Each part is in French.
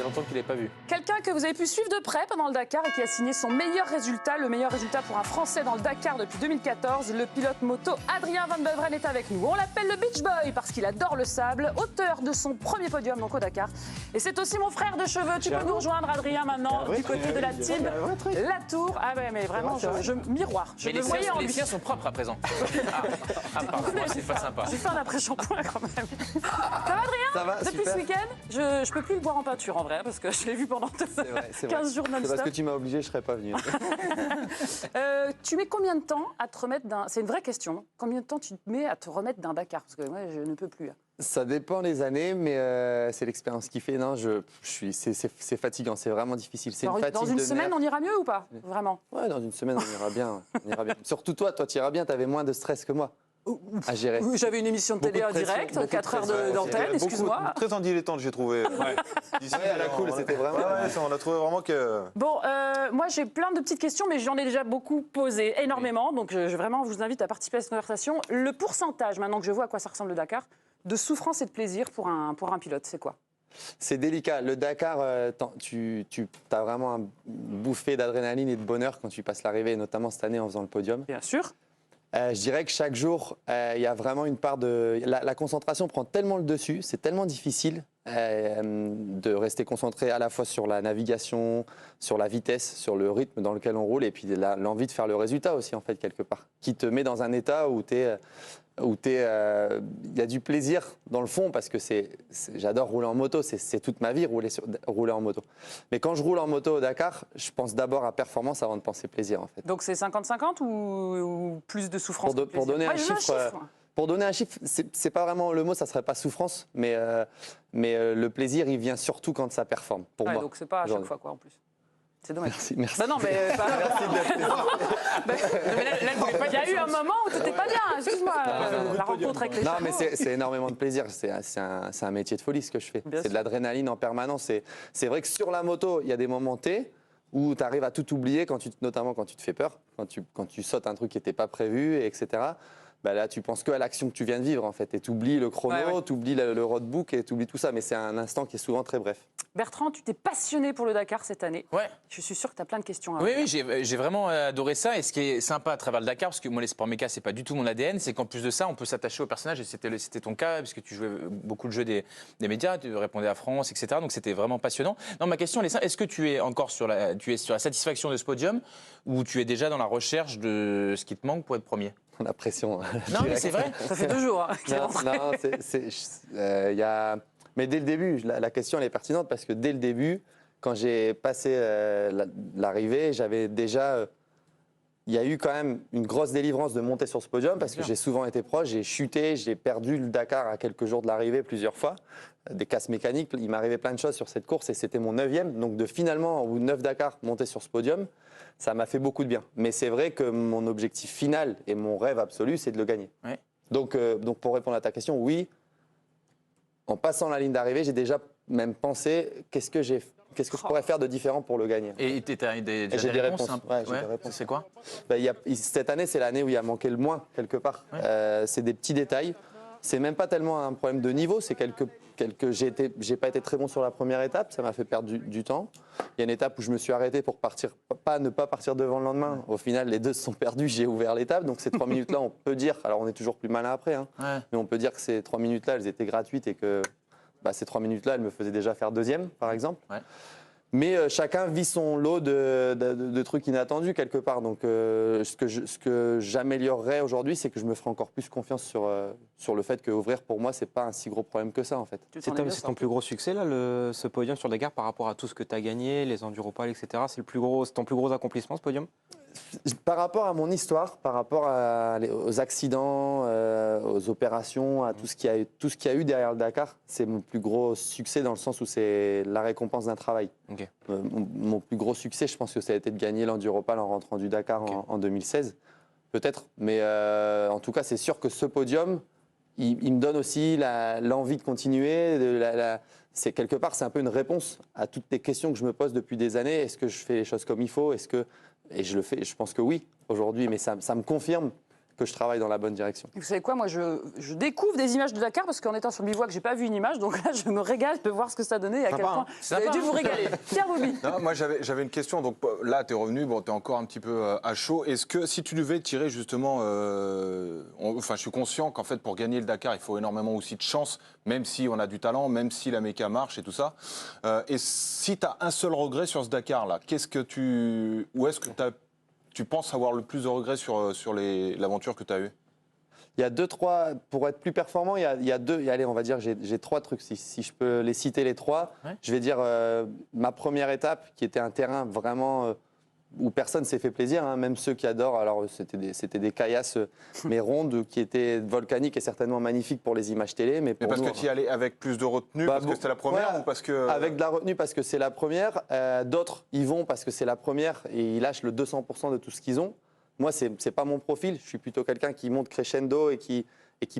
faisait longtemps qu'il n'est pas vu. Quelqu'un que vous avez pu suivre de près pendant le Dakar et qui a signé son meilleur résultat, le meilleur résultat pour un Français dans le Dakar depuis 2014. Le pilote moto Adrien Van Beveren est avec nous. On l'appelle le Beach Boy parce qu'il adore le sable, auteur de son premier podium donc au Dakar. Et c'est aussi mon frère de cheveux. Tu peux nous rejoindre, Adrien, maintenant, du côté de la team La Tour. Ah ouais, mais vraiment, je miroir. Je me voyais en lui. Les siens sont propres à présent. Pardon, moi, c'est pas sympa. J'ai fait un après-shampoing quand même. Ça va, Adrien? Ça va, depuis super. ce week-end, je peux plus le boire en peinture en vrai, parce que je l'ai vu pendant 15 jours C'est non-stop. parce que tu m'as obligé, je serais pas venu. Tu mets combien de temps à te remettre d'un... C'est une vraie question. Combien de temps tu te mets à te remettre d'un Dakar? Parce que moi, je ne peux plus. Ça dépend les années, mais c'est l'expérience qui fait. Non, c'est fatigant, c'est vraiment difficile. C'est une fatigue dans une de semaine, nerfs. on ira mieux ou pas? Vraiment? Ouais, dans une semaine, on ira bien. On ira bien. Surtout toi tu iras bien, tu avais moins de stress que moi à gérer. Oui, j'avais une émission de télé en direct, 4 heures d'antenne, excuse-moi. Très en dilettante, j'ai trouvé. Ici, Ouais, à la cool, c'était vraiment... on a trouvé vraiment que... Bon, moi j'ai plein de petites questions, mais j'en ai déjà beaucoup posé, énormément. Donc vraiment, je vous invite à participer à cette conversation. Le pourcentage, maintenant que je vois à quoi ça ressemble le Dakar, de souffrance et de plaisir pour un pilote, c'est quoi? C'est délicat. Le Dakar, tu as vraiment un bouffée d'adrénaline et de bonheur quand tu passes l'arrivée, notamment cette année en faisant le podium. Bien sûr. Je dirais que chaque jour, il y a vraiment une part de... La concentration prend tellement le dessus, c'est tellement difficile de rester concentré à la fois sur la navigation, sur la vitesse, sur le rythme dans lequel on roule, et puis l'envie de faire le résultat aussi, en fait, quelque part, qui te met dans un état où il y a du plaisir dans le fond, parce que j'adore rouler en moto, c'est toute ma vie rouler en moto. Mais quand je roule en moto au Dakar, je pense d'abord à performance avant de penser plaisir, en fait. Donc c'est 50-50 ou plus de souffrance que de Pour plaisir? donner un Ouais, je veux chiffre, pour donner un chiffre, c'est pas vraiment le mot, ça serait pas souffrance, mais le plaisir, il vient surtout quand ça performe, pour moi. Donc c'est pas à chaque fois, quoi, en plus. C'est dommage. Merci. Bah non, mais... Merci de Il y a eu un moment où t'étais pas bien, excuse-moi, la rencontre avec les Non, chameaux. mais c'est énormément de plaisir. C'est un métier de folie, ce que je fais. C'est de l'adrénaline en permanence. C'est vrai que sur la moto, il y a des moments T où tu arrives à tout oublier, notamment quand tu te fais peur, quand tu sautes un truc qui n'était pas prévu, etc. Bah là, tu penses que à l'action que tu viens de vivre, en fait. Et tu oublies le chrono, tu oublies le roadbook et tu oublies tout ça. Mais c'est un instant qui est souvent très bref. Bertrand, tu t'es passionné pour le Dakar cette année. Ouais. Je suis sûr que tu as plein de questions à Oui, j'ai vraiment adoré ça. Et ce qui est sympa à travers le Dakar, parce que moi, les sports méca, c'est pas du tout mon ADN, c'est qu'en plus de ça, on peut s'attacher au personnage. Et c'était ton cas, parce que tu jouais beaucoup de jeux des médias, tu répondais à France, etc. Donc c'était vraiment passionnant. Non, ma question, elle est simple. Est-ce que tu es encore sur la satisfaction de ce podium, ou tu es déjà dans la recherche de ce qui te manque pour être premier? La pression. Non, mais c'est vrai. Ça fait 2 jours. Mais dès le début, la question elle est pertinente parce que dès le début, quand j'ai passé l'arrivée, j'avais déjà... il y a eu quand même une grosse délivrance de monter sur ce podium parce que j'ai souvent été proche, j'ai chuté, j'ai perdu le Dakar à quelques jours de l'arrivée plusieurs fois, des casses mécaniques, il m'arrivait plein de choses sur cette course et c'était mon 9e, donc de finalement, au bout de 9 Dakar, monter sur ce podium, ça m'a fait beaucoup de bien. Mais c'est vrai que mon objectif final et mon rêve absolu, c'est de le gagner. Ouais. Donc pour répondre à ta question, oui, en passant la ligne d'arrivée, j'ai déjà même pensé qu'est-ce que je pourrais faire de différent pour le gagner. Et tu as des réponses. hein. Ouais, j'ai des réponses. C'est quoi? Cette année, c'est l'année où il y a manqué le moins, quelque part. Ouais. C'est des petits détails. C'est même pas tellement un problème de niveau, c'est j'ai pas été très bon sur la première étape, ça m'a fait perdre du temps. Il y a une étape où je me suis arrêté pour ne pas partir devant le lendemain. Au final, les deux se sont perdus, j'ai ouvert l'étape. Donc ces 3 minutes-là, on peut dire, alors on est toujours plus malin après, hein, mais on peut dire que ces 3 minutes-là, elles étaient gratuites et que ces 3 minutes-là, elles me faisaient déjà faire 2e, par exemple. Ouais. Mais chacun vit son lot de trucs inattendus quelque part. Donc ce que j'améliorerais aujourd'hui, c'est que je me ferai encore plus confiance sur le fait qu'ouvrir, pour moi, c'est pas un si gros problème que ça, en fait. C'est ton plus gros succès, là, ce podium sur le Dakar, par rapport à tout ce que tu as gagné, les Enduropales, etc. C'est ton plus gros accomplissement, ce podium? Par rapport à mon histoire, par rapport aux accidents, aux opérations, à tout ce qu'il y a eu derrière le Dakar, c'est mon plus gros succès dans le sens où c'est la récompense d'un travail. Okay. Mon plus gros succès, je pense que ça a été de gagner l'Enduropal en rentrant du Dakar en 2016, peut-être. Mais en tout cas, c'est sûr que ce podium, il me donne aussi l'envie de continuer. C'est quelque part, c'est un peu une réponse à toutes les questions que je me pose depuis des années. Est-ce que je fais les choses comme il faut? Et je le fais. Je pense que oui aujourd'hui, mais ça me confirme que je travaille dans la bonne direction. Et vous savez quoi, moi je découvre des images de Dakar parce qu'en étant sur le bivouac, j'ai pas vu une image, donc là je me régale de voir ce que ça donnait et à quel point vous avez dû vous régaler. Pierre Bobby. Non, moi j'avais une question. Donc là, tu es revenu, bon, tu es encore un petit peu à chaud. Est-ce que si tu devais tirer justement. Enfin, je suis conscient qu'en fait, pour gagner le Dakar, il faut énormément aussi de chance, même si on a du talent, même si la méca marche et tout ça. Et si tu as un seul regret sur ce Dakar-là, où est-ce que tu penses avoir le plus de regrets sur l'aventure que tu as eue? Il y a 2-3, pour être plus performant, il y a deux, allez, on va dire, j'ai 3 trucs, si je peux les citer les 3. Ouais. Je vais dire ma première étape, qui était un terrain vraiment où personne s'est fait plaisir, hein, même ceux qui adorent. Alors, c'était des caillasses, mais rondes, qui étaient volcaniques et certainement magnifiques pour les images télé. Mais, Mais parce nous, que tu y allais avec plus de retenue, bah, parce que c'était la première, ouais, ou parce que... Avec de la retenue parce que c'est la première. D'autres y vont parce que c'est la première et ils lâchent le 200% de tout ce qu'ils ont. Moi, c'est pas mon profil. Je suis plutôt quelqu'un qui monte crescendo et qui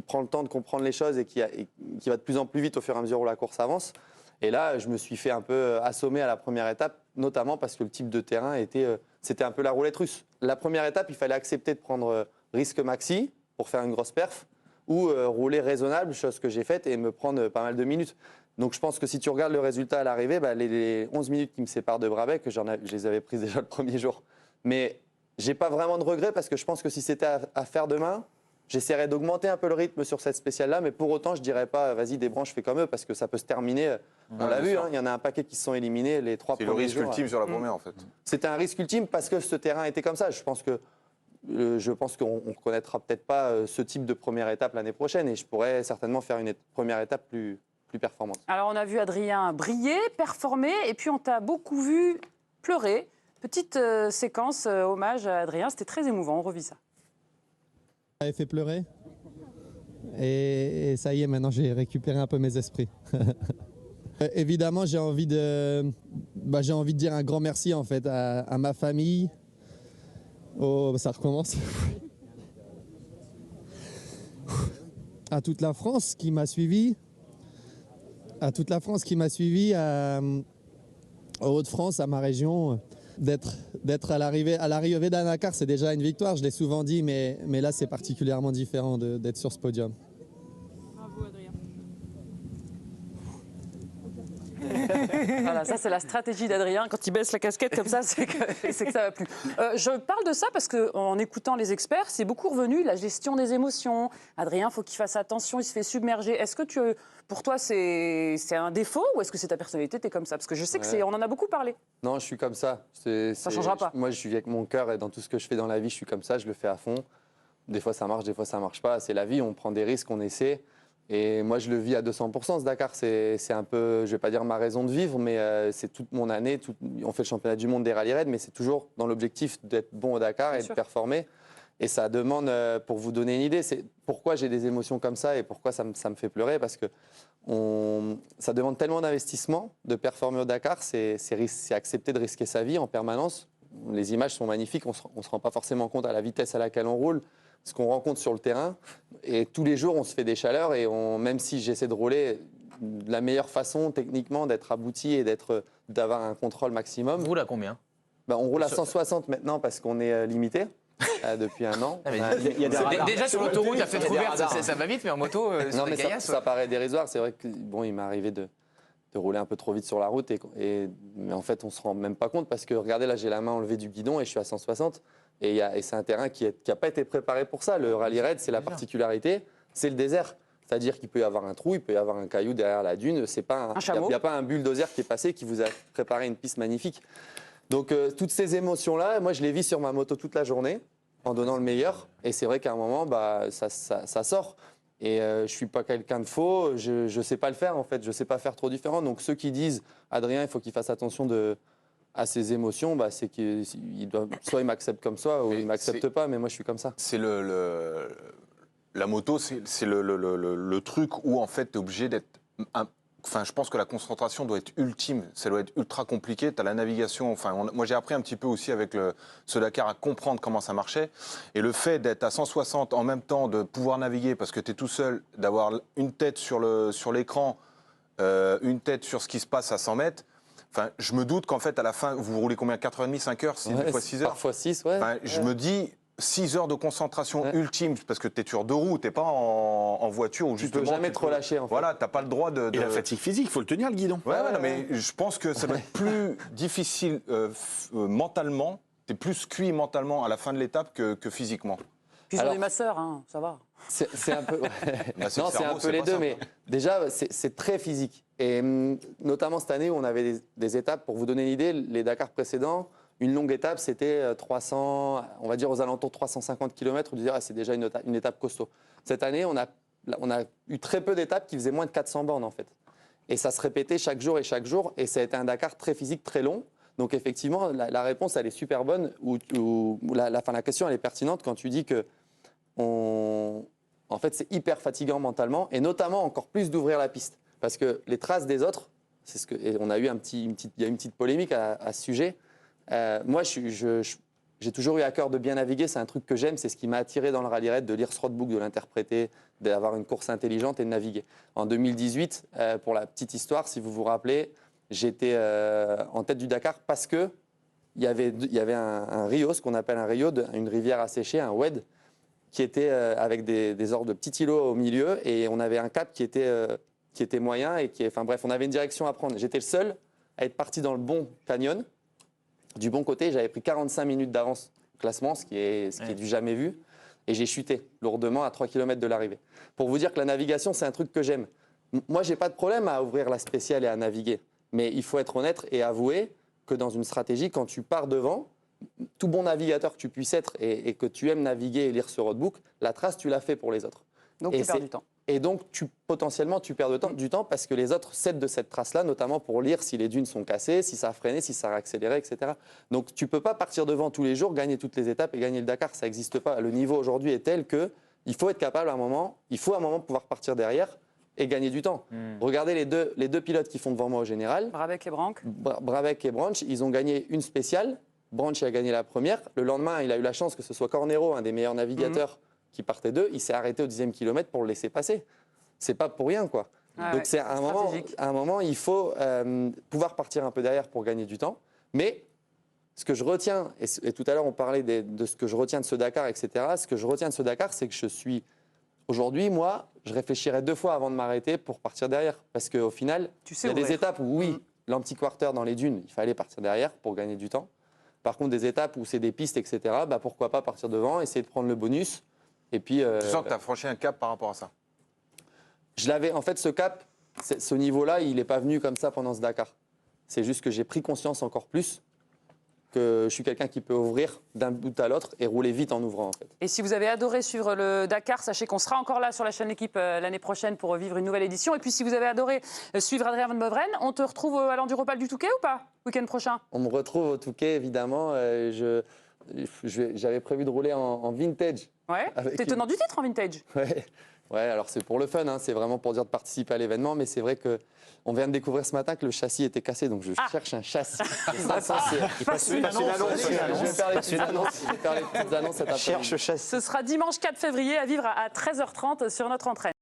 prend le temps de comprendre les choses et qui va de plus en plus vite au fur et à mesure où la course avance. Et là, je me suis fait un peu assommer à la première étape, notamment parce que le type de terrain c'était un peu la roulette russe. La première étape, il fallait accepter de prendre risque maxi pour faire une grosse perf ou rouler raisonnable, chose que j'ai faite, et me prendre pas mal de minutes. Donc je pense que si tu regardes le résultat à l'arrivée, bah, les 11 minutes qui me séparent de Brabec, je les avais prises déjà le premier jour. Mais j'ai pas vraiment de regrets parce que je pense que si c'était à faire demain, j'essaierais d'augmenter un peu le rythme sur cette spéciale-là, mais pour autant, je dirais pas, vas-y, des branches, fais comme eux, parce que ça peut se terminer. On l'a vu, hein, il y en a un paquet qui se sont éliminés les 3 C'est premiers le risque jours. ultime sur la première, en fait. C'était un risque ultime parce que ce terrain était comme ça. Je pense qu'on ne connaîtra peut-être pas ce type de première étape l'année prochaine, et je pourrais certainement faire une première étape plus performante. Alors on a vu Adrien briller, performer, et puis on t'a beaucoup vu pleurer. Petite séquence hommage à Adrien, c'était très émouvant, on revit ça. J'avais fait pleurer et ça y est, maintenant j'ai récupéré un peu mes esprits. Évidemment, j'ai envie de dire un grand merci en fait à ma famille. Oh, ça recommence. À toute la France qui m'a suivi. À toute la France qui m'a suivi, aux Hauts-de-France, à ma région. D'être à l'arrivée d'un Dakar, c'est déjà une victoire, je l'ai souvent dit, mais là c'est particulièrement différent d'être sur ce podium. Bravo Adrien. Voilà, ça c'est la stratégie d'Adrien. Quand il baisse la casquette comme ça, c'est que ça va plus. Je parle de ça parce qu'en écoutant les experts, c'est beaucoup revenu, la gestion des émotions. Adrien, il faut qu'il fasse attention, il se fait submerger. Est-ce que pour toi, c'est un défaut ou est-ce que c'est ta personnalité, tu es comme ça? Parce que je sais que on en a beaucoup parlé. Non, je suis comme ça. Ça changera pas. Moi, je suis avec mon cœur et dans tout ce que je fais dans la vie, je suis comme ça, je le fais à fond. Des fois, ça marche, des fois, ça marche pas. C'est la vie, on prend des risques, on essaie. Et moi, je le vis à 200%, ce Dakar. C'est un peu, je vais pas dire ma raison de vivre, mais c'est toute mon année. On fait le championnat du monde des rallye raids, mais c'est toujours dans l'objectif d'être bon au Dakar et de performer. Et ça demande, pour vous donner une idée, c'est pourquoi j'ai des émotions comme ça et pourquoi ça me fait pleurer, parce que ça demande tellement d'investissement de performer au Dakar, c'est accepter de risquer sa vie en permanence. Les images sont magnifiques, on ne se rend pas forcément compte à la vitesse à laquelle on roule, ce qu'on rencontre sur le terrain. Et tous les jours, on se fait des chaleurs et même si j'essaie de rouler de la meilleure façon techniquement, d'être abouti et d'avoir un contrôle maximum. Vous roulez à combien? On roule à 160 maintenant parce qu'on est limité. Depuis un an. Déjà sur l'autoroute, il a fait trop vert, ça va vite, mais en moto, non, mais ça paraît dérisoire. C'est vrai que il m'est arrivé de rouler un peu trop vite sur la route, mais en fait, on se rend même pas compte parce que regardez, là, j'ai la main enlevée du guidon et je suis à 160. Et c'est un terrain qui n'a pas été préparé pour ça. Le rallye raid, c'est la particularité, c'est le désert. C'est-à-dire qu'il peut y avoir un trou, il peut y avoir un caillou derrière la dune. Il n'y a pas un bulldozer qui est passé qui vous a préparé une piste magnifique. Donc toutes ces émotions-là, moi je les vis sur ma moto toute la journée en donnant le meilleur. Et c'est vrai qu'à un moment, ça sort. Et je ne suis pas quelqu'un de faux, je ne sais pas le faire en fait, je ne sais pas faire trop différent. Donc ceux qui disent, Adrien, il faut qu'il fasse attention à ses émotions, c'est soit il m'accepte comme ça, ou il ne m'accepte pas, mais moi je suis comme ça. C'est la moto, c'est le truc où en fait tu es obligé d'être... Enfin, je pense que la concentration doit être ultime, ça doit être ultra compliqué. Tu as la navigation, moi j'ai appris un petit peu aussi avec ce Dakar à comprendre comment ça marchait. Et le fait d'être à 160 en même temps, de pouvoir naviguer parce que tu es tout seul, d'avoir une tête sur l'écran, une tête sur ce qui se passe à 100 mètres, je me doute qu'en fait à la fin, vous roulez combien, 4h30, 5 heures, 2 fois 6 heures? Parfois 6, ouais. Je me dis, 6 heures de concentration ultime, parce que tu es sur 2 roues, tu n'es pas en voiture où Tu justement... peux jamais te relâcher, en fait. Voilà, tu n'as pas le droit de... Et la fatigue physique, il faut le tenir, le guidon. Ouais, non, mais je pense que ça doit être plus difficile mentalement, tu es plus cuit mentalement à la fin de l'étape que physiquement. Puis ils ont Alors- des masseurs, hein, ça va. C'est un peu, Bah, c'est non, le c'est cerveau, un peu c'est les pas deux, simple. mais déjà, c'est très physique. Et notamment cette année où on avait des étapes, pour vous donner une idée, les Dakar précédents, une longue étape, c'était 300, on va dire aux alentours de 350 km, où vous dire, c'est déjà une étape costaud. Cette année, on a eu très peu d'étapes qui faisaient moins de 400 bornes, en fait. Et ça se répétait chaque jour, et ça a été un Dakar très physique, très long. Donc effectivement, la réponse, elle est super bonne, la question, elle est pertinente quand tu dis que en fait, c'est hyper fatigant mentalement, et notamment encore plus d'ouvrir la piste. Parce que les traces des autres, et on a eu il y a une petite polémique à ce sujet. Moi, j'ai toujours eu à cœur de bien naviguer, c'est un truc que j'aime, c'est ce qui m'a attiré dans le rallye raid, de lire ce roadbook, de l'interpréter, d'avoir une course intelligente et de naviguer. En 2018, pour la petite histoire, si vous vous rappelez, j'étais en tête du Dakar parce que il y avait un rio, ce qu'on appelle un rio, une rivière asséchée, un WED, qui était avec des sortes de petits îlots au milieu, et on avait un cap qui était moyen, enfin bref, on avait une direction à prendre. J'étais le seul à être parti dans le bon canyon, du bon côté. J'avais pris 45 minutes d'avance au classement, ce qui est du jamais vu, et j'ai chuté lourdement à 3 km de l'arrivée. Pour vous dire que la navigation, c'est un truc que j'aime. Moi, j'ai pas de problème à ouvrir la spéciale et à naviguer, mais il faut être honnête et avouer que dans une stratégie, quand tu pars devant, tout bon navigateur que tu puisses être et que tu aimes naviguer et lire ce roadbook, la trace, tu l'as fait pour les autres. Donc tu perds du temps. Et donc, potentiellement, tu perds du temps parce que les autres cèdent de cette trace-là, notamment pour lire si les dunes sont cassées, si ça a freiné, si ça a accéléré, etc. Donc, tu ne peux pas partir devant tous les jours, gagner toutes les étapes et gagner le Dakar. Ça n'existe pas. Le niveau aujourd'hui est tel qu'il faut être capable à un moment, pouvoir partir derrière et gagner du temps. Regardez les deux pilotes qui font devant moi au général. Brabec et Branch. Brabec et Branch, ils ont gagné une spéciale. Branch a gagné la première. Le lendemain, il a eu la chance que ce soit Cornero, un des meilleurs navigateurs, qui partait d'eux. Il s'est arrêté au 10e kilomètre pour le laisser passer. C'est pas pour rien, quoi. Ah Donc ouais, c'est à un moment, il faut pouvoir partir un peu derrière pour gagner du temps. Mais ce que je retiens, et tout à l'heure on parlait de ce que je retiens de ce Dakar, etc. Ce que je retiens de ce Dakar, c'est que aujourd'hui, moi, je réfléchirais 2 fois avant de m'arrêter pour partir derrière. Parce qu'au final, il y a des étapes où, oui, l'anti-quarter dans les dunes, il fallait partir derrière pour gagner du temps. Par contre, des étapes où c'est des pistes, etc., pourquoi pas partir devant, essayer de prendre le bonus. Et puis, Tu sens que tu as franchi un cap par rapport à ça. en fait, ce cap, ce niveau-là, il n'est pas venu comme ça pendant ce Dakar. C'est juste que j'ai pris conscience encore plus que je suis quelqu'un qui peut ouvrir d'un bout à l'autre et rouler vite en ouvrant, en fait. Et si vous avez adoré suivre le Dakar, sachez qu'on sera encore là sur la chaîne L'Équipe l'année prochaine pour vivre une nouvelle édition. Et puis si vous avez adoré suivre Adrien Van Beveren, on te retrouve à l'Enduropal du Touquet ou pas, week-end prochain? On me retrouve au Touquet, évidemment. J'avais prévu de rouler en vintage. Ouais. T'es tenant du titre en vintage. Ouais, alors c'est pour le fun, hein, c'est vraiment pour dire de participer à l'événement, mais c'est vrai qu'on vient de découvrir ce matin que le châssis était cassé, donc je cherche un châssis. Il passe une annonce. Je vais faire les petites annonces cet après-midi. Cherche châssis. Ce sera dimanche 4 février à vivre à 13h30 sur notre entraîne.